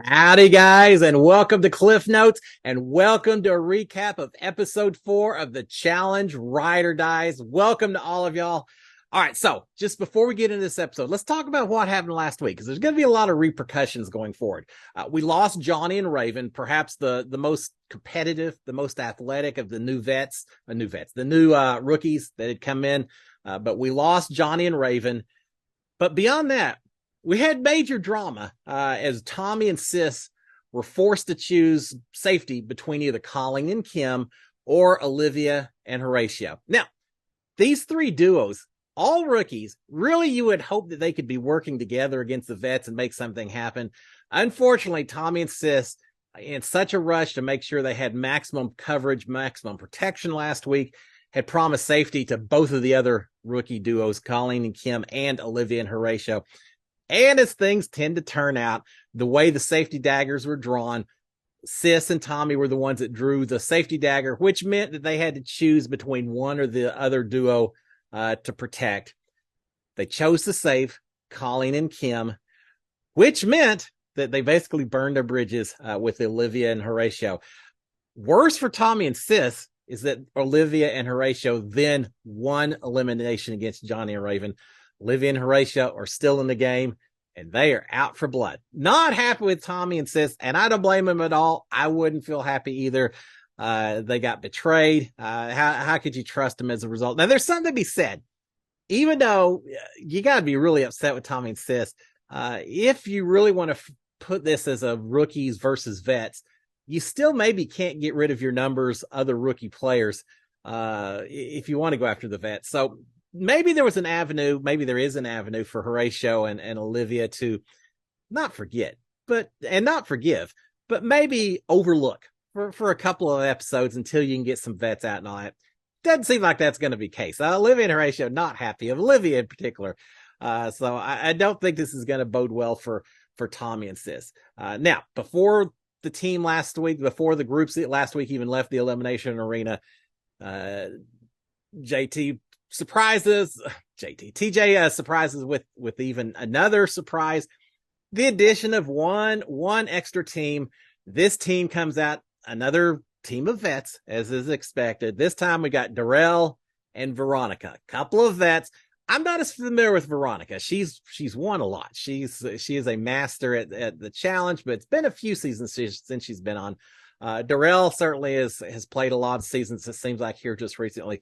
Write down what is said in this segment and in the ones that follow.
Howdy, guys, and welcome to Cliff Notes, and welcome to a recap of episode 4 of the Challenge Ride or Dies. Welcome to all of y'all. All right, so just before we get into this episode, let's talk about what happened last week, because there's going to be a lot of repercussions going forward. We lost Johnny and Raven, perhaps the most competitive, the most athletic of the new rookies that had come in, but we lost Johnny and Raven. But beyond that, we had major drama as Tommy and Sis were forced to choose safety between either Colleen and Kim or Olivia and Horatio. Now, these three duos, all rookies, really you would hope that they could be working together against the vets and make something happen. Unfortunately, Tommy and Sis, in such a rush to make sure they had maximum coverage, maximum protection last week, had promised safety to both of the other rookie duos, Colleen and Kim and Olivia and Horatio. And as things tend to turn out, the way the safety daggers were drawn, Sis and Tommy were the ones that drew the safety dagger, which meant that they had to choose between one or the other duo to protect. They chose to save Colleen and Kim, which meant that they basically burned their bridges with Olivia and Horatio. Worse for Tommy and Sis is that Olivia and Horatio then won elimination against Johnny and Raven. Olivia and Horatio are still in the game, and they are out for blood. Not happy with Tommy and Sis, and I don't blame them at all. I wouldn't feel happy either. They got betrayed. How could you trust them as a result? Now, there's something to be said. Even though you got to be really upset with Tommy and Sis, if you really want to put this as a rookies versus vets, you still maybe can't get rid of your numbers, other rookie players, if you want to go after the vets. So maybe there was an avenue, maybe there is an avenue for Horatio and Olivia to not forget, and not forgive, but maybe overlook for a couple of episodes until you can get some vets out and all that. Doesn't seem like that's going to be the case. Olivia and Horatio not happy, Olivia in particular. So I don't think this is going to bode well for Tommy and Sis. Now, before the team last week, before the groups last week even left the elimination arena, TJ surprises with even another surprise. The addition of one extra team. This team comes out, another team of vets, as is expected. This time we got Darrell and Veronica, a couple of vets. I'm not as familiar with Veronica. She's won a lot. She is a master at the challenge, but it's been a few seasons since she's been on. Darrell certainly has played a lot of seasons, it seems like, here just recently.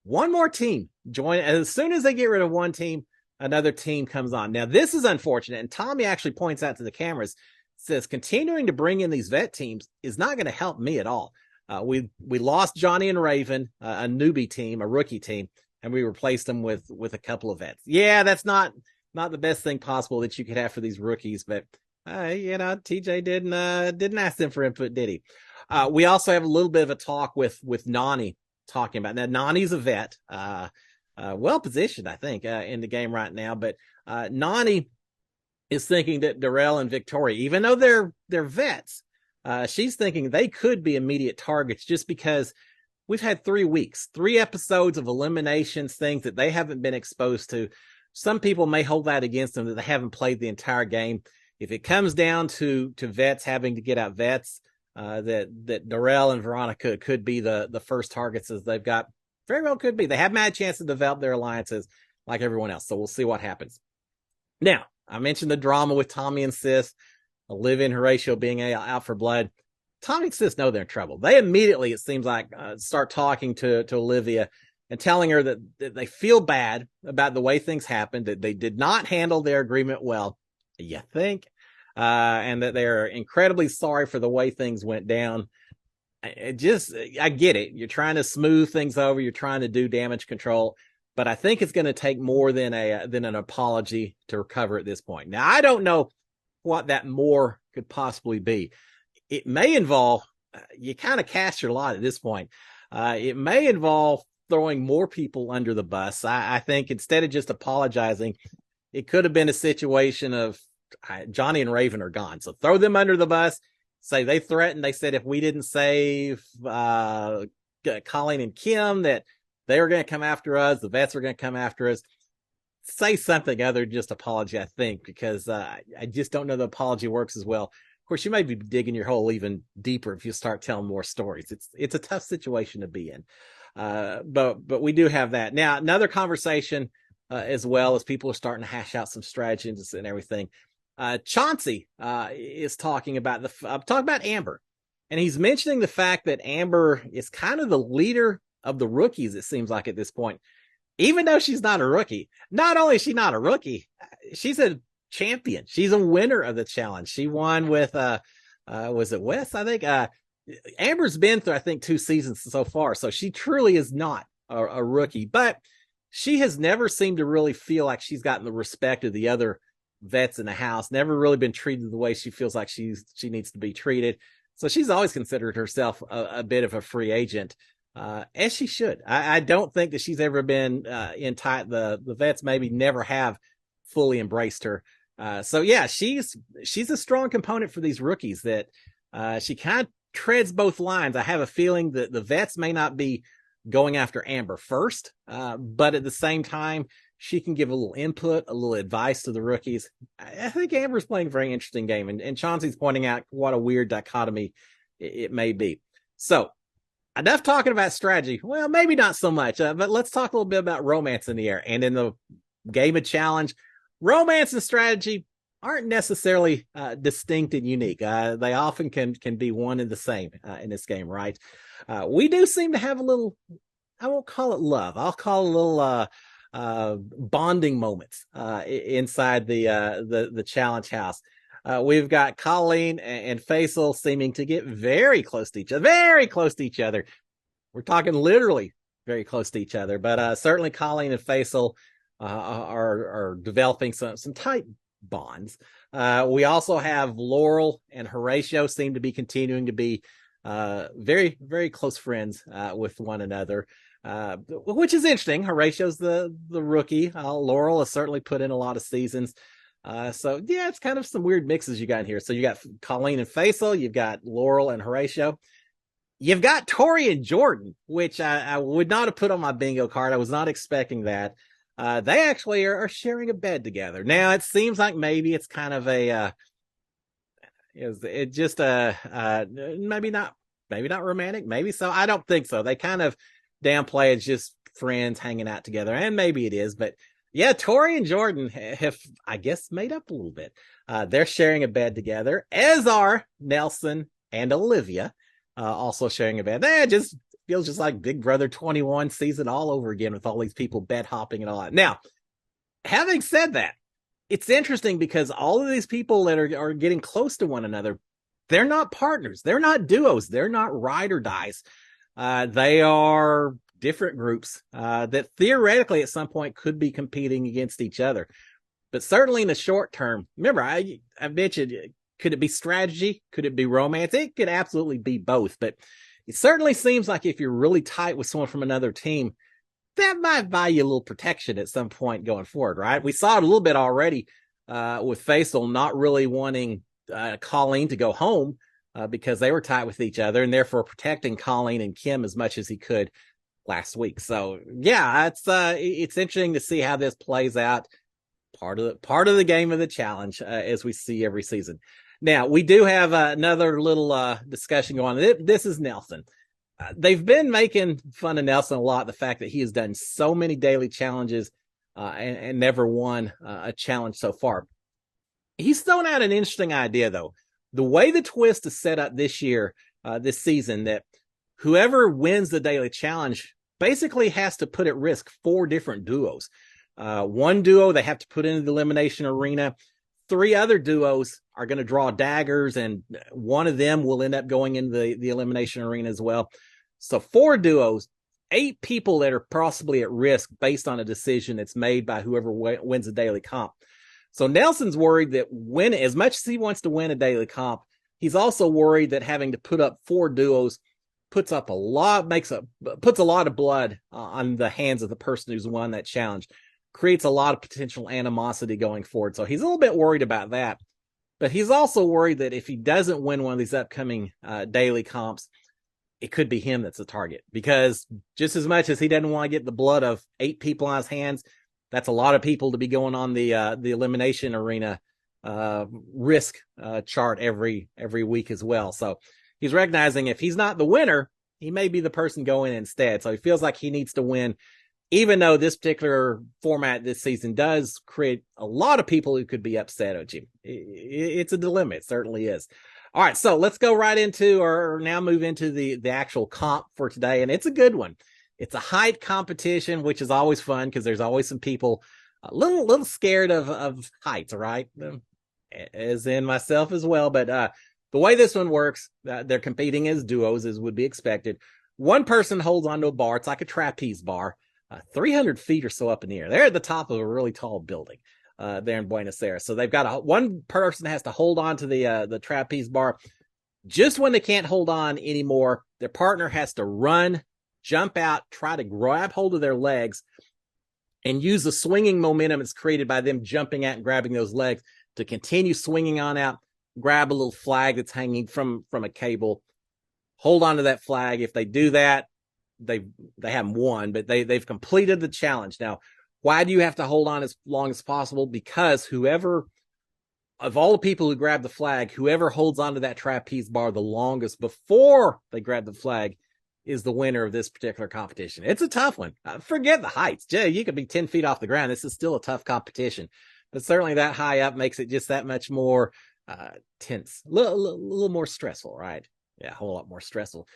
One more team join. As soon as they get rid of one team, another team comes on. Now, this is unfortunate, and Tommy actually points out to the cameras, says continuing to bring in these vet teams is not going to help me at all. We lost Johnny and Raven, a newbie team, a rookie team, and we replaced them with a couple of vets. Yeah, that's not the best thing possible that you could have for these rookies, but TJ didn't ask them for input, did he? We also have a little bit of a talk with Nani talking about. Now, Nani's a vet, well positioned, I think, in the game right now, but Nani is thinking that Darrell and Victoria, even though they're vets, she's thinking they could be immediate targets just because we've had 3 weeks, 3 episodes of eliminations, things that they haven't been exposed to. Some people may hold that against them, that they haven't played the entire game. If it comes down to vets having to get out vets, that Darrell and Veronica could be the first targets, as they've got, very well could be. They haven't had a chance to develop their alliances like everyone else, so we'll see what happens. Now, I mentioned the drama with Tommy and Sis, Olivia and Horatio being out for blood. Tommy and Sis know they're in trouble. They immediately, it seems like, start talking to Olivia and telling her that they feel bad about the way things happened, that they did not handle their agreement well, you think, and that they're incredibly sorry for the way things went down. I get it. You're trying to smooth things over. You're trying to do damage control, but I think it's going to take more than an apology to recover at this point. Now, I don't know what that more could possibly be. It may involve, you kind of cast your lot at this point. It may involve throwing more people under the bus. I think instead of just apologizing, it could have been a situation of Johnny and Raven are gone. So throw them under the bus. Say they threatened. They said if we didn't save Colleen and Kim, that they were going to come after us. The vets are going to come after us. Say something other than just apology, I think, because I just don't know the apology works as well. Of course, you may be digging your hole even deeper if you start telling more stories. It's a tough situation to be in. But we do have that. Now, another conversation as well as people are starting to hash out some strategies and everything. Chauncey is talking about Amber, and he's mentioning the fact that Amber is kind of the leader of the rookies, it seems like at this point, even though she's not a rookie. Not only is she not a rookie, she's a champion. She's a winner of the challenge. She won with was it Wes? I think Amber's been through, I think, 2 seasons so far, so she truly is not a rookie, but she has never seemed to really feel like she's gotten the respect of the other vets in the house, never really been treated the way she feels like she needs to be treated. So she's always considered herself a bit of a free agent, as she should. I don't think that she's ever been in tight. The vets maybe never have fully embraced her. So yeah, she's a strong component for these rookies that she kind of treads both lines. I have a feeling that the vets may not be going after Amber first, but at the same time, she can give a little input, a little advice to the rookies. I think Amber's playing a very interesting game, and Chauncey's pointing out what a weird dichotomy it may be. So, enough talking about strategy. Well, maybe not so much, but let's talk a little bit about romance in the air. And in the game of challenge, romance and strategy aren't necessarily distinct and unique. They often can be one and the same in this game, right? We do seem to have a little, I won't call it love, I'll call it a little bonding moments inside the challenge house. We've got Colleen and Faisal seeming to get very close to each other. We're talking literally very close to each other, but certainly Colleen and Faisal are developing some tight bonds. We also have Laurel and Horatio seem to be continuing to be very, very close friends with one another, which is interesting. Horatio's the rookie. Laurel has certainly put in a lot of seasons. So yeah, it's kind of some weird mixes you got in here. So you got Colleen and Faisal, you've got Laurel and Horatio. You've got Tori and Jordan, which I would not have put on my bingo card. I was not expecting that. They actually are sharing a bed together. Now it seems like maybe it's kind of a, maybe not romantic, maybe so. I don't think so. They kind of downplay it's just friends hanging out together, and maybe it is, but yeah, Tori and Jordan have, I guess, made up a little bit. They're sharing a bed together, as are Nelson and Olivia, also sharing a bed. That just feels just like Big Brother 21 season all over again with all these people bed hopping and all that. Now, having said that, it's interesting because all of these people that are getting close to one another, they're not partners. They're not duos. They're not ride or dies. They are different groups that theoretically at some point could be competing against each other. But certainly in the short term, remember, I mentioned, could it be strategy? Could it be romance? It could absolutely be both. But it certainly seems like if you're really tight with someone from another team, that might buy you a little protection at some point going forward, right? We saw it a little bit already with Faisal not really wanting Colleen to go home because they were tight with each other and therefore protecting Colleen and Kim as much as he could last week. So yeah, it's interesting to see how this plays out. Part of the game of the challenge as we see every season. Now we do have another little discussion going on. This is Nelson. They've been making fun of Nelson a lot. The fact that he has done so many daily challenges and never won a challenge so far. He's thrown out an interesting idea, though. The way the twist is set up this year, this season, that whoever wins the daily challenge basically has to put at risk 4 different duos. One duo they have to put into the elimination arena. 3 other duos are going to draw daggers, and one of them will end up going into the elimination arena as well. So 4 duos, 8 people that are possibly at risk based on a decision that's made by whoever wins the daily comp. So Nelson's worried that as much as he wants to win a daily comp, he's also worried that having to put up 4 duos puts a lot of blood on the hands of the person who's won that challenge, creates a lot of potential animosity going forward. So he's a little bit worried about that. But he's also worried that if he doesn't win one of these upcoming daily comps, it could be him that's the target. Because just as much as he doesn't want to get the blood of 8 people on his hands, that's a lot of people to be going on the elimination arena risk chart every week as well. So he's recognizing if he's not the winner, he may be the person going instead. So he feels like he needs to win, even though this particular format this season does create a lot of people who could be upset at you. It's a dilemma. It certainly is. All right, so let's go right into, or now move into the actual comp for today, and it's a good one. It's a height competition, which is always fun because there's always some people a little scared of heights, right? As in myself as well. But the way this one works, they're competing as duos, as would be expected. One person holds onto a bar. It's like a trapeze bar, 300 feet or so up in the air. They're at the top of a really tall building there in Buenos Aires. So they've got one person has to hold on to the trapeze bar. Just when they can't hold on anymore, their partner has to run, jump out, try to grab hold of their legs, and use the swinging momentum it's created by them jumping out and grabbing those legs to continue swinging on out, grab a little flag that's hanging from a cable, hold on to that flag. If they do that, they haven't won, but they've completed the challenge. Now, why do you have to hold on as long as possible? Because whoever, of all the people who grab the flag, whoever holds onto that trapeze bar the longest before they grab the flag is the winner of this particular competition. It's a tough one. Forget the heights. Jay, you could be 10 feet off the ground. This is still a tough competition. But certainly that high up makes it just that much more tense, a little more stressful, right? Yeah, a whole lot more stressful.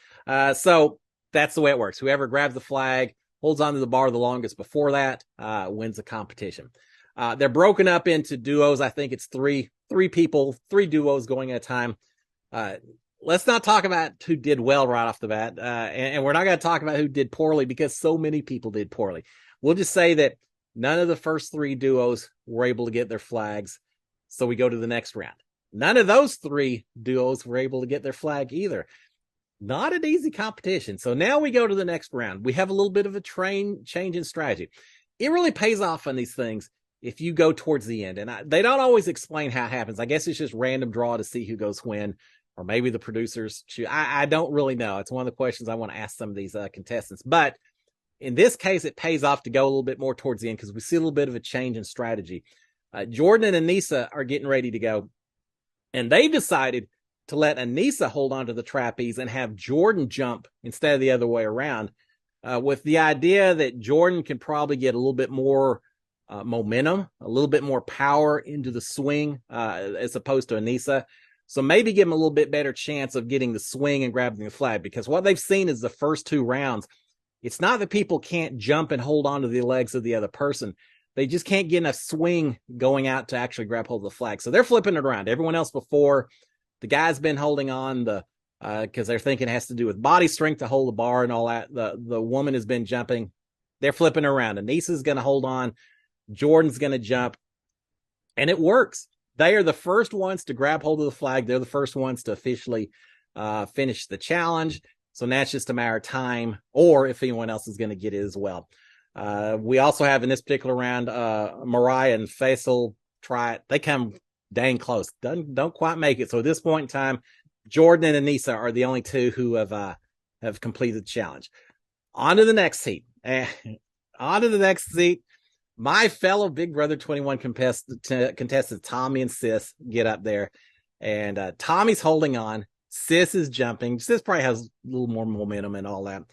So that's the way it works. Whoever grabs the flag, holds onto the bar the longest before that, wins the competition. They're broken up into duos. I think it's three people, 3 duos going at a time. Let's not talk about who did well right off the bat. And we're not going to talk about who did poorly because so many people did poorly. We'll just say that none of the first 3 duos were able to get their flags. So we go to the next round. None of those 3 duos were able to get their flag either. Not an easy competition. So now we go to the next round. We have a little bit of a change in strategy. It really pays off on these things if you go towards the end. And they don't always explain how it happens. I guess it's just random draw to see who goes when, or maybe the producers choose. I don't really know. It's one of the questions I want to ask some of these contestants. But in this case, it pays off to go a little bit more towards the end because we see a little bit of a change in strategy. Jordan and Anissa are getting ready to go, and they've decided to let Anissa hold onto the trapeze and have Jordan jump instead of the other way around, with the idea that Jordan can probably get a little bit more momentum, a little bit more power into the swing as opposed to Anissa. So maybe give him a little bit better chance of getting the swing and grabbing the flag, because what they've seen is the first 2 rounds, it's not that people can't jump and hold onto the legs of the other person. They just can't get enough swing going out to actually grab hold of the flag. So they're flipping it around. Everyone else before, the guy's been holding on because they're thinking it has to do with body strength to hold the bar and all that. The woman has been jumping. They're flipping around. Anissa's going to hold on. Jordan's going to jump. And it works. They are the first ones to grab hold of the flag. They're the first ones to officially finish the challenge. So now it's just a matter of time, or if anyone else is going to get it as well. We also have in this particular round, Mariah and Faisal try it. They come dang close. Don't quite make it. So at this point in time, Jordan and Anissa are the only 2 who have completed the challenge. On to the next heat. My fellow Big Brother 21 contestants, Tommy and Sis, get up there. And Tommy's holding on. Sis is jumping. Sis probably has a little more momentum and all that.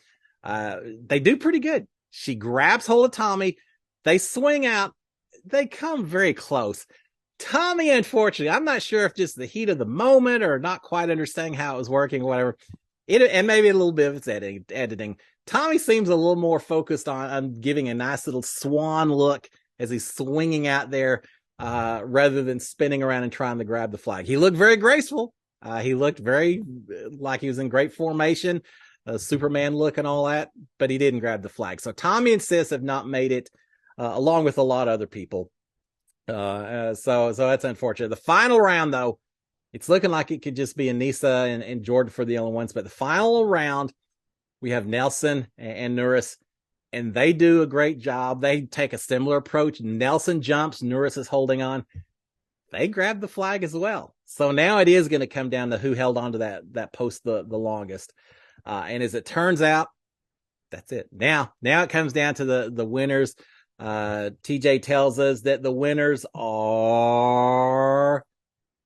They do pretty good. She grabs hold of Tommy. They swing out. They come very close. Tommy, unfortunately, I'm not sure if just the heat of the moment or not quite understanding how it was working or whatever, and maybe a little bit of its editing. Tommy seems a little more focused on giving a nice little swan look as he's swinging out there rather than spinning around and trying to grab the flag. He looked very graceful. He looked very like he was in great formation, Superman look and all that, but he didn't grab the flag. So Tommy and Sis have not made it, along with a lot of other people. So that's unfortunate. The final round, though, it's looking like it could just be Anissa and Jordan for the only ones. But the final round, we have Nelson and Nuris, and they do a great job. They take a similar approach. Nelson jumps, Nuris is holding on. They grab the flag as well. So now it is going to come down to who held on to that post the longest. And as it turns out, that's it. Now it comes down to the winners. TJ tells us that the winners are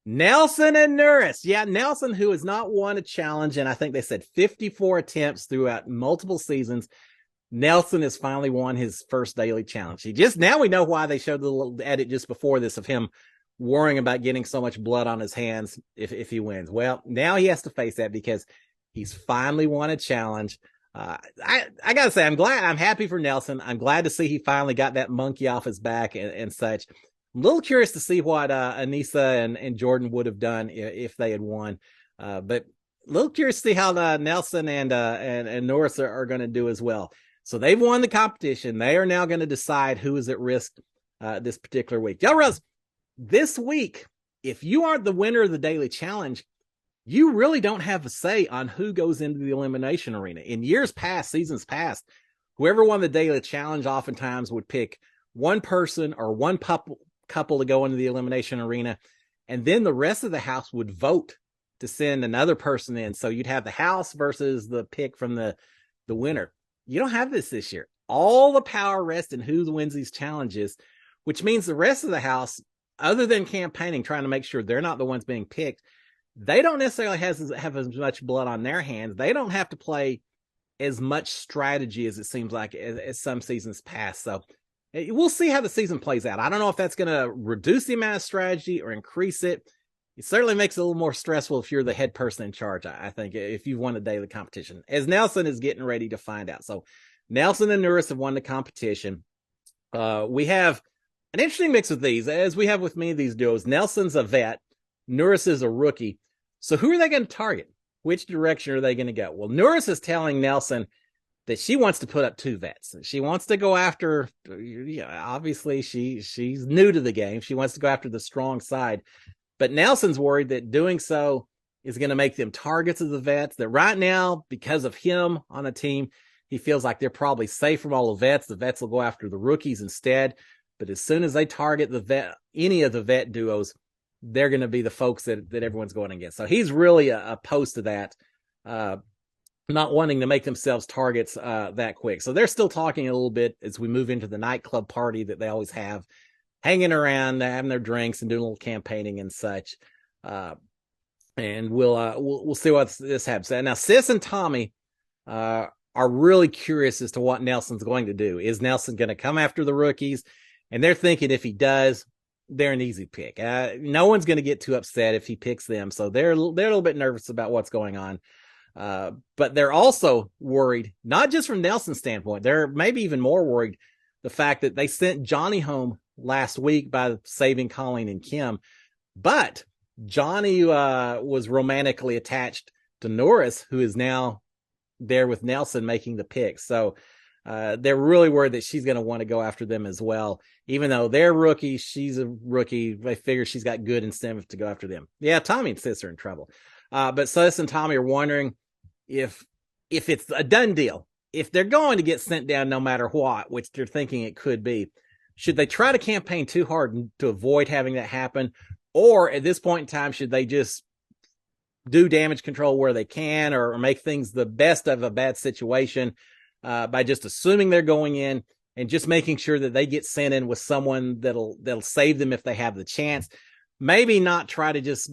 Nelson and Norris. Yeah, Nelson, who has not won a challenge, and I think they said 54 attempts throughout multiple seasons. Nelson has finally won his first daily challenge. Now we know why they showed the little edit just before this of him worrying about getting so much blood on his hands if he wins. Well, now he has to face that because he's finally won a challenge. I gotta say, I'm happy for Nelson. I'm glad to see he finally got that monkey off his back and such. I'm a little curious to see what Anissa and Jordan would have done if they had won. But a little curious to see how Nelson and Norris are going to do as well. So they've won the competition. They are now going to decide who is at risk this particular week. Y'all realize this week, if you aren't the winner of the daily challenge, you really don't have a say on who goes into the elimination arena. In years past, seasons past, whoever won the daily challenge oftentimes would pick one person or one couple to go into the elimination arena, and then the rest of the house would vote to send another person in. So you'd have the house versus the pick from the winner. You don't have this year. All the power rests in who wins these challenges, which means the rest of the house, other than campaigning, trying to make sure they're not the ones being picked, they don't necessarily have as much blood on their hands. They don't have to play as much strategy as it seems like as some seasons past. So we'll see how the season plays out. I don't know if that's going to reduce the amount of strategy or increase it. It certainly makes it a little more stressful if you're the head person in charge, I think, if you've won a daily competition, as Nelson is getting ready to find out. So Nelson and Norris have won the competition. We have an interesting mix of these, as we have with many of these duos. Nelson's a vet. Norris is a rookie. So who are they going to target? Which direction are they going to go? Well, Norris is telling Nelson that she wants to put up two vets. She wants to go after, obviously she's new to the game. She wants to go after the strong side. But Nelson's worried that doing so is going to make them targets of the vets, that right now, because of him on a team, he feels like they're probably safe from all the vets. The vets will go after the rookies instead. But as soon as they target any of the vet duos, they're going to be the folks that everyone's going against. So he's really opposed to that, not wanting to make themselves targets that quick. So they're still talking a little bit as we move into the nightclub party that they always have, hanging around, having their drinks and doing a little campaigning and such. And we'll see what this happens. Now, Sis and Tommy are really curious as to what Nelson's going to do. Is Nelson going to come after the rookies? And they're thinking if he does, they're an easy pick. No one's going to get too upset if he picks them. So they're a little bit nervous about what's going on. But they're also worried, not just from Nelson's standpoint, they're maybe even more worried the fact that they sent Johnny home last week by saving Colleen and Kim. But Johnny was romantically attached to Norris, who is now there with Nelson making the pick. So they're really worried that she's going to want to go after them as well. Even though they're rookies, she's a rookie. They figure she's got good incentive to go after them. Yeah, Tommy and Sis are in trouble. But Sis and Tommy are wondering if it's a done deal, if they're going to get sent down no matter what, which they're thinking it could be, should they try to campaign too hard to avoid having that happen? Or at this point in time, should they just do damage control where they can, or make things the best of a bad situation by just assuming they're going in and just making sure that they get sent in with someone that'll save them if they have the chance? Maybe not try to just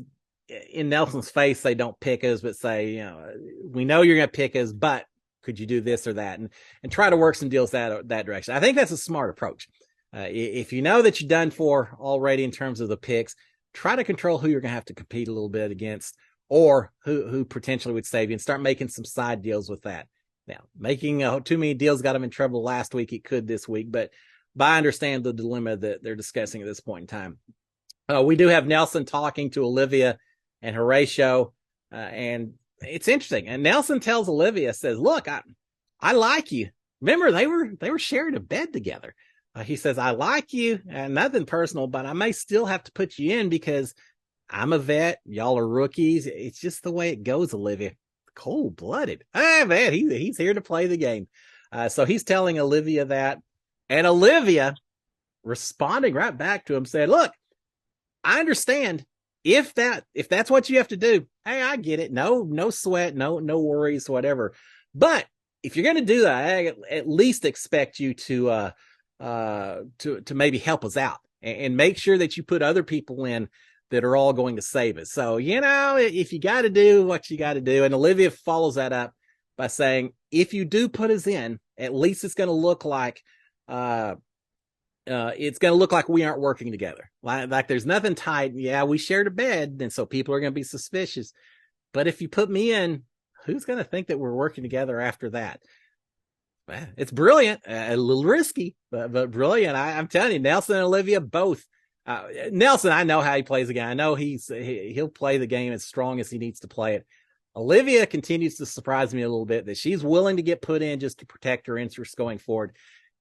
in Nelson's face say don't pick us, but say, we know you're going to pick us, but could you do this or that, and try to work some deals that direction. I think that's a smart approach. If you know that you're done for already in terms of the picks, try to control who you're going to have to compete a little bit against, or who potentially would save you, and start making some side deals with that. Now, making too many deals got them in trouble last week. It could this week, but I understand the dilemma that they're discussing at this point in time. We do have Nelson talking to Olivia and Horatio, and it's interesting. And Nelson tells Olivia, says, "Look, I like you. Remember, they were sharing a bed together." He says, "I like you, and nothing personal, but I may still have to put you in because I'm a vet. Y'all are rookies. It's just the way it goes, Olivia." Cold-blooded. Man, he's here to play the game. So he's telling Olivia that, and Olivia responding right back to him said, "Look, I understand if that's what you have to do. Hey, I get it. No sweat, no worries, whatever. But if you're going to do that, I at least expect you to to maybe help us out and make sure that you put other people in that are all going to save us. So, if you got to do what you got to do, and Olivia follows that up by saying, if you do put us in, at least it's going to look like we aren't working together. Like there's nothing tight. Yeah, we shared a bed, and so people are going to be suspicious. But if you put me in, who's going to think that we're working together after that? It's brilliant, a little risky, but brilliant. I'm telling you, Nelson and Olivia both. Nelson, I know how he plays the game. I know he'll play the game as strong as he needs to play it. Olivia continues to surprise me a little bit that she's willing to get put in just to protect her interests going forward.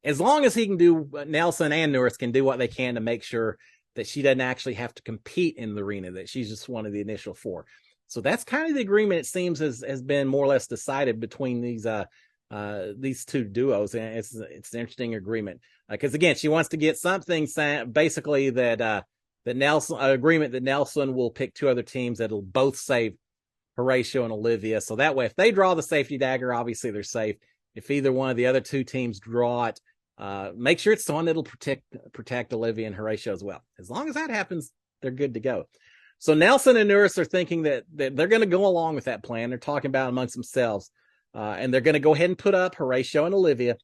As long as Nelson and Norris can do what they can to make sure that she doesn't actually have to compete in the arena, that she's just one of the initial four. So that's kind of the agreement, it seems, has been more or less decided between these two duos, and it's an interesting agreement because again, she wants to get something basically that Nelson will pick two other teams that'll both save Horatio and Olivia, so that way if they draw the safety dagger, obviously they're safe. If either one of the other two teams draw it, make sure it's the one that'll protect Olivia and Horatio as well. As long as that happens, they're good to go. So Nelson and Norris are thinking that they're going to go along with that plan. They're talking about it amongst themselves. And they're going to go ahead and put up Horatio and Olivia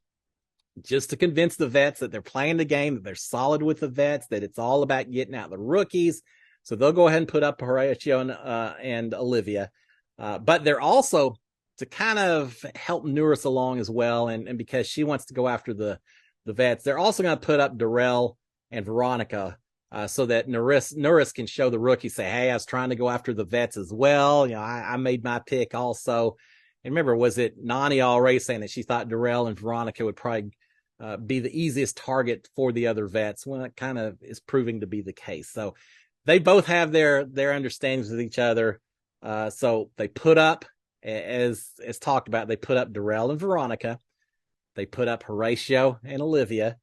just to convince the vets that they're playing the game, that they're solid with the vets, that it's all about getting out the rookies. So they'll go ahead and put up Horatio and Olivia. But they're also to kind of help Norris along as well. And because she wants to go after the vets, they're also going to put up Darrell and Veronica so that Norris can show the rookies, say, hey, I was trying to go after the vets as well. I made my pick also. And remember, was it Nani already saying that she thought Darrell and Veronica would probably be the easiest target for the other vets? Well, it kind of is proving to be the case. So they both have their understandings with each other. So they put up, as talked about, they put up Darrell and Veronica. They put up Horatio and Olivia.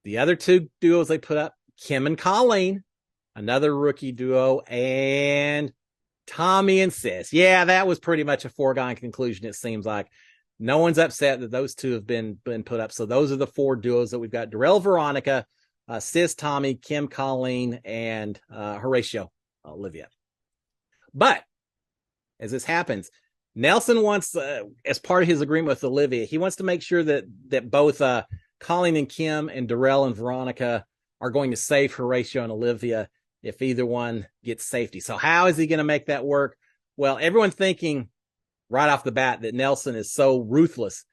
The other two duos they put up, Kim and Colleen, another rookie duo, and Tommy and Sis. Yeah, that was pretty much a foregone conclusion, it seems like. No one's upset that those two have been put up. So those are the four duos that we've got: Darrell, Veronica, Sis, Tommy, Kim, Colleen, and Horatio, Olivia. But as this happens, Nelson wants, as part of his agreement with Olivia, he wants to make sure that both Colleen and Kim and Darrell and Veronica are going to save Horatio and Olivia if either one gets safety. So how is he going to make that work? Well, everyone's thinking right off the bat that Nelson is so ruthless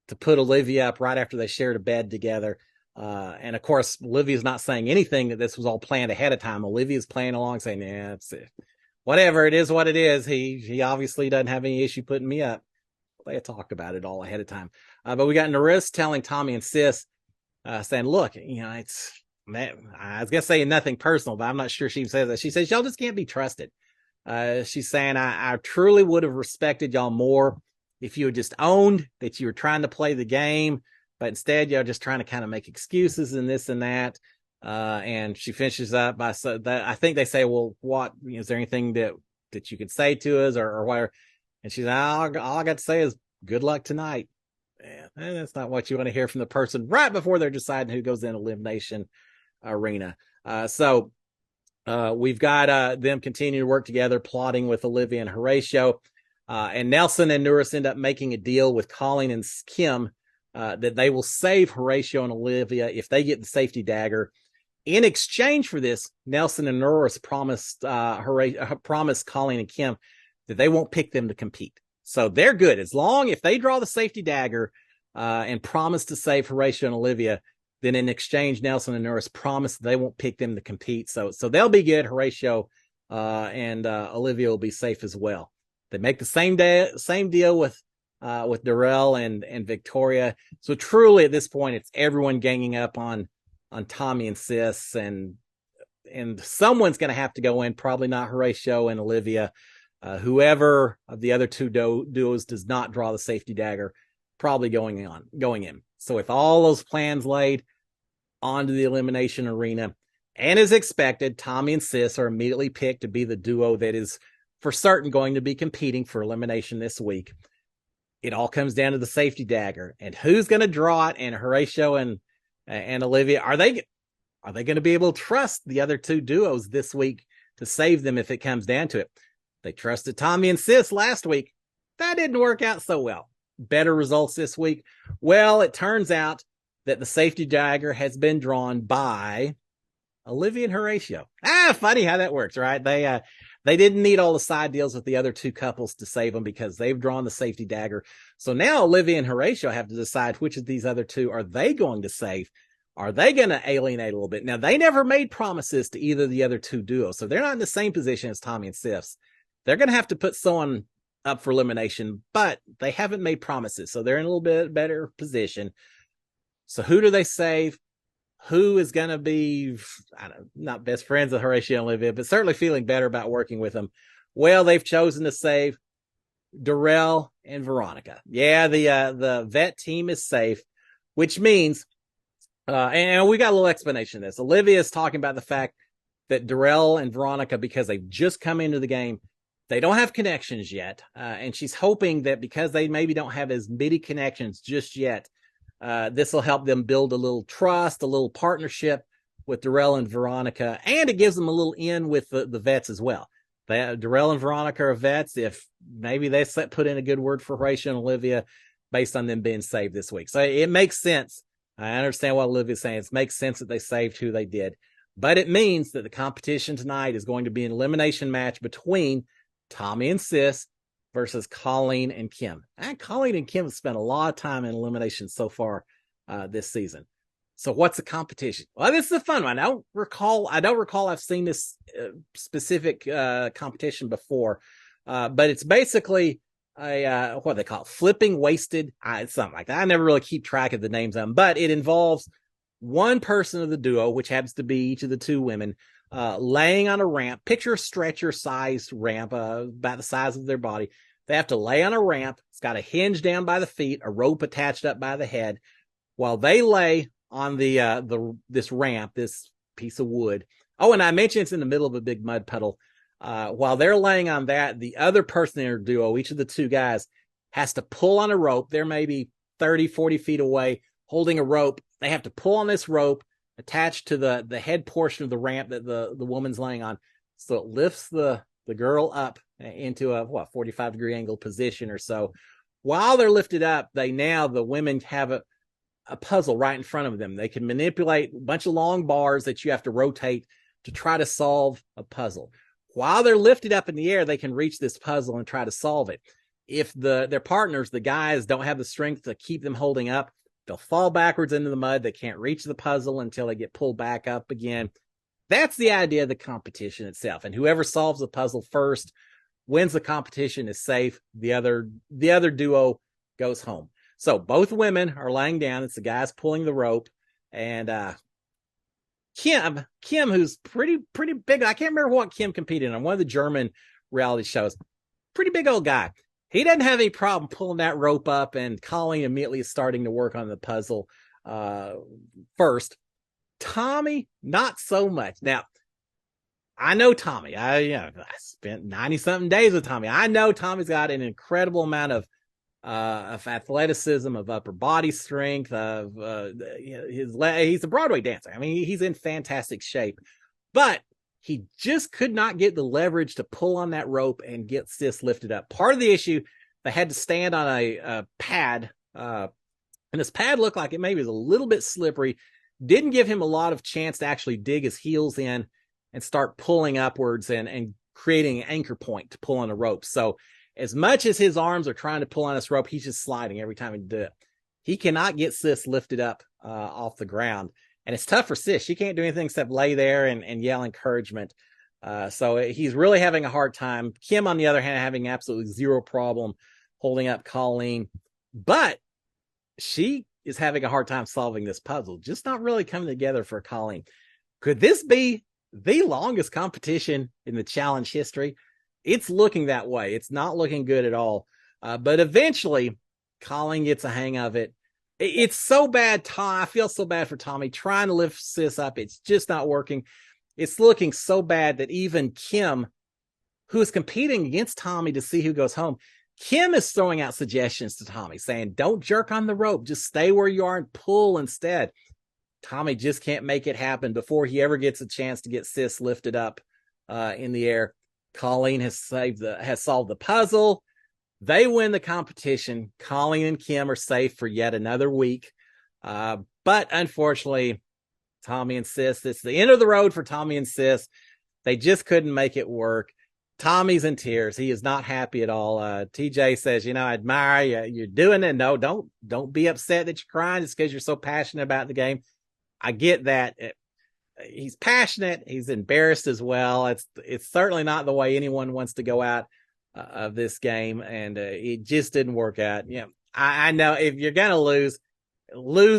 to put Olivia up right after they shared a bed together. And of course, Olivia's not saying anything that this was all planned ahead of time. Olivia's playing along saying, yeah, it's whatever, it is what it is. He obviously doesn't have any issue putting me up. They had talked about it all ahead of time. But we got Norris telling Tommy and Sis, saying, look, it's, I was going to say nothing personal, but I'm not sure she says that. She says, y'all just can't be trusted. She's saying, I truly would have respected y'all more if you had just owned that you were trying to play the game, but instead y'all just trying to kind of make excuses and this and that. And she finishes up by that. I think they say, well, what, is there anything that you could say to us or whatever? And she's all I got to say is good luck tonight. And that's not what you want to hear from the person right before they're deciding who goes in elimination arena. So we've got them continue to work together, plotting with Olivia and Horatio. And Nelson and Norris end up making a deal with Colleen and Kim that they will save Horatio and Olivia if they get the safety dagger. In exchange for this, Nelson and Norris promised Colleen and Kim that they won't pick them to compete. So they're good. As long if they draw the safety dagger and promise to save Horatio and Olivia, then in exchange, Nelson and Norris promise they won't pick them to compete. So they'll be good. Horatio and Olivia will be safe as well. They make the same deal with Darrell and Victoria. So truly at this point, it's everyone ganging up on Tommy and Sis, and someone's going to have to go in. Probably not Horatio and Olivia. Whoever of the other two duos does not draw the safety dagger, probably going in. So with all those plans laid, onto the elimination arena, and as expected, Tommy and Sis are immediately picked to be the duo that is for certain going to be competing for elimination this week. It all comes down to the safety dagger and who's going to draw it. And Horatio and and Olivia. Are they going to be able to trust the other two duos this week to save them if it comes down to it? They trusted Tommy and Sis last week. That didn't work out so well. Better results this week. Well, it turns out that the safety dagger has been drawn by Olivia and Horatio. Funny how that works, right? They didn't need all the side deals with the other two couples to save them because they've drawn the safety dagger. So now Olivia and Horatio have to decide which of these other two are they going to save. Are they going to alienate a little bit? Now, they never made promises to either of the other two duos, so they're not in the same position as Tommy and Sis. They're going to have to put someone up for elimination, but they haven't made promises, so they're in a little bit better position. So who do they save? Who is going to be, not best friends with Horatio and Olivia, but certainly feeling better about working with them? Well, they've chosen to save Darrell and Veronica. Yeah, the vet team is safe, which means, and we got a little explanation of this. Olivia is talking about the fact that Darrell and Veronica, because they've just come into the game, they don't have connections yet. And she's hoping that because they maybe don't have as many connections just yet, this will help them build a little trust, a little partnership with Darrell and Veronica, and it gives them a little in with the vets as well. Darrell and Veronica are vets. If maybe they put in a good word for Horatio and Olivia based on them being saved this week. So it makes sense. I understand what Olivia's saying. It makes sense that they saved who they did. But it means that the competition tonight is going to be an elimination match between Tommy and Sis versus Colleen and Kim. And Colleen and Kim have spent a lot of time in elimination so far this season. So what's the competition? Well, this is a fun one. I don't recall I've seen this specific competition before, but it's basically a what they call it, flipping wasted, something like that. I never really keep track of the names of them, but it involves one person of the duo, which happens to be each of the two women, laying on a ramp. Picture a stretcher-sized ramp, about the size of their body. They have to lay on a ramp. It's got a hinge down by the feet, a rope attached up by the head, while they lay on this ramp, this piece of wood. Oh, and I mentioned it's in the middle of a big mud puddle. While they're laying on that, the other person in their duo, each of the two guys, has to pull on a rope. They're maybe 30, 40 feet away, holding a rope. They have to pull on this rope attached to the head portion of the ramp that the woman's laying on. So it lifts the girl up into a 45-degree angle position or so. While they're lifted up, the women have a puzzle right in front of them. They can manipulate a bunch of long bars that you have to rotate to try to solve a puzzle. While they're lifted up in the air, they can reach this puzzle and try to solve it. If their partners, the guys, don't have the strength to keep them holding up, they'll fall backwards into the mud. They can't reach the puzzle until they get pulled back up again. That's the idea of the competition itself. And whoever solves the puzzle first wins the competition, is safe. The other duo goes home. So both women are laying down. It's the guys pulling the rope. And Kim, who's pretty big. I can't remember what Kim competed on. One of the German reality shows. Pretty big old guy. He doesn't have any problem pulling that rope up, and Colleen immediately is starting to work on the puzzle first. Tommy, not so much. Now, I know Tommy. I spent 90-something days with Tommy. I know Tommy's got an incredible amount of athleticism, of upper body strength, he's a Broadway dancer. I mean, he's in fantastic shape, but he just could not get the leverage to pull on that rope and get Sis lifted up. Part of the issue, they had to stand on a pad, and this pad looked like it maybe was a little bit slippery, didn't give him a lot of chance to actually dig his heels in and start pulling upwards and creating an anchor point to pull on a rope. So as much as his arms are trying to pull on this rope, he's just sliding every time he does it. He cannot get Sis lifted up off the ground. And it's tough for Sis. She can't do anything except lay there and yell encouragement. So he's really having a hard time. Kim, on the other hand, having absolutely zero problem holding up Colleen. But she is having a hard time solving this puzzle. Just not really coming together for Colleen. Could this be the longest competition in the challenge history? It's looking that way. It's not looking good at all. But eventually, Colleen gets a hang of it. It's so bad. I feel so bad for Tommy trying to lift Sis up. It's just not working. It's looking so bad that even Kim, who is competing against Tommy to see who goes home, Kim is throwing out suggestions to Tommy saying, don't jerk on the rope. Just stay where you are and pull instead. Tommy just can't make it happen before he ever gets a chance to get Sis lifted up in the air. Colleen has solved the puzzle. They win the competition. Colleen and Kim are safe for yet another week. But unfortunately, Tommy and Sis, it's the end of the road for Tommy and Sis. They just couldn't make it work. Tommy's in tears. He is not happy at all. TJ says, I admire you. You're doing it. No, don't be upset that you're crying. It's because you're so passionate about the game. I get that. He's passionate. He's embarrassed as well. It's certainly not the way anyone wants to go out of this game, and it just didn't work out. I know if you're gonna lose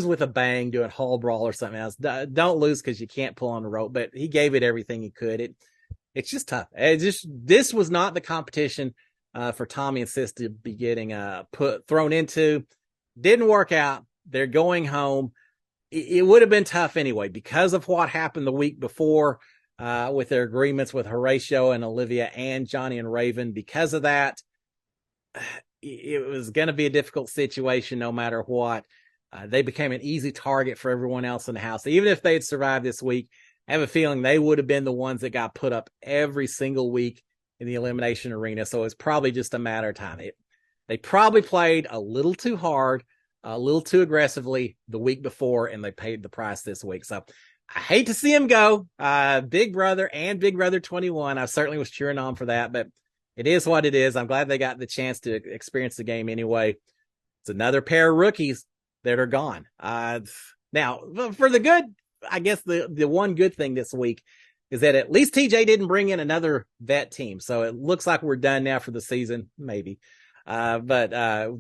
with a bang, doing hall brawl or something else. Don't lose because you can't pull on the rope. But he gave it everything he could. It's just tough. This was not the competition for Tommy and Sis to be getting thrown into. Didn't work out. They're going home. It would have been tough anyway because of what happened the week before with their agreements with Horatio and Olivia and Johnny and Raven. Because of that, it was going to be a difficult situation no matter what. They became an easy target for everyone else in the house. Even if they'd survived this week, I have a feeling they would have been the ones that got put up every single week in the elimination arena. So it's probably just a matter of time. They probably played a little too hard, a little too aggressively the week before, and they paid the price this week. So I hate to see him go. Big Brother and Big Brother 21. I certainly was cheering on for that, but it is what it is. I'm glad they got the chance to experience the game anyway. It's another pair of rookies that are gone. Now, for the good, I guess the one good thing this week is that at least TJ didn't bring in another vet team. So it looks like we're done now for the season, maybe. But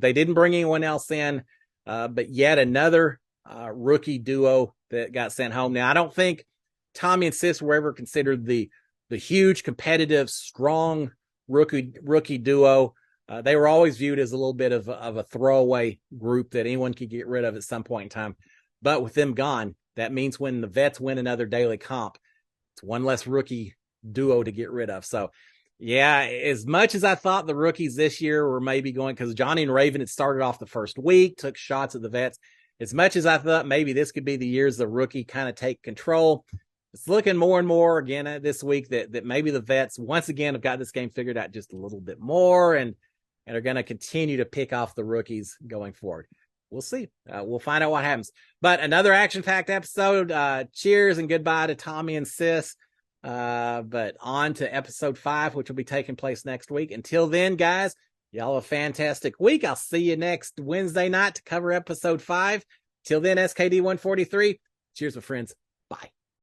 they didn't bring anyone else in. But yet another rookie duo that got sent home. Now, I don't think Tommy and Sis were ever considered the huge, competitive, strong rookie duo. They were always viewed as a little bit of a throwaway group that anyone could get rid of at some point in time. But with them gone, that means when the vets win another daily comp, it's one less rookie duo to get rid of. So, yeah, as much as I thought the rookies this year were maybe going, because Johnny and Raven had started off the first week, took shots at the vets. As much as I thought maybe this could be the years the rookie kind of take control, it's looking more and more again this week that maybe the vets once again have got this game figured out just a little bit more and are going to continue to pick off the rookies going forward. We'll see. We'll find out what happens. But another action-packed episode. Cheers and goodbye to Tommy and Sis. But on to episode 5, which will be taking place next week. Until then, guys, y'all have a fantastic week. I'll see you next Wednesday night to cover episode 5. Till then, SKD 143. Cheers, my friends.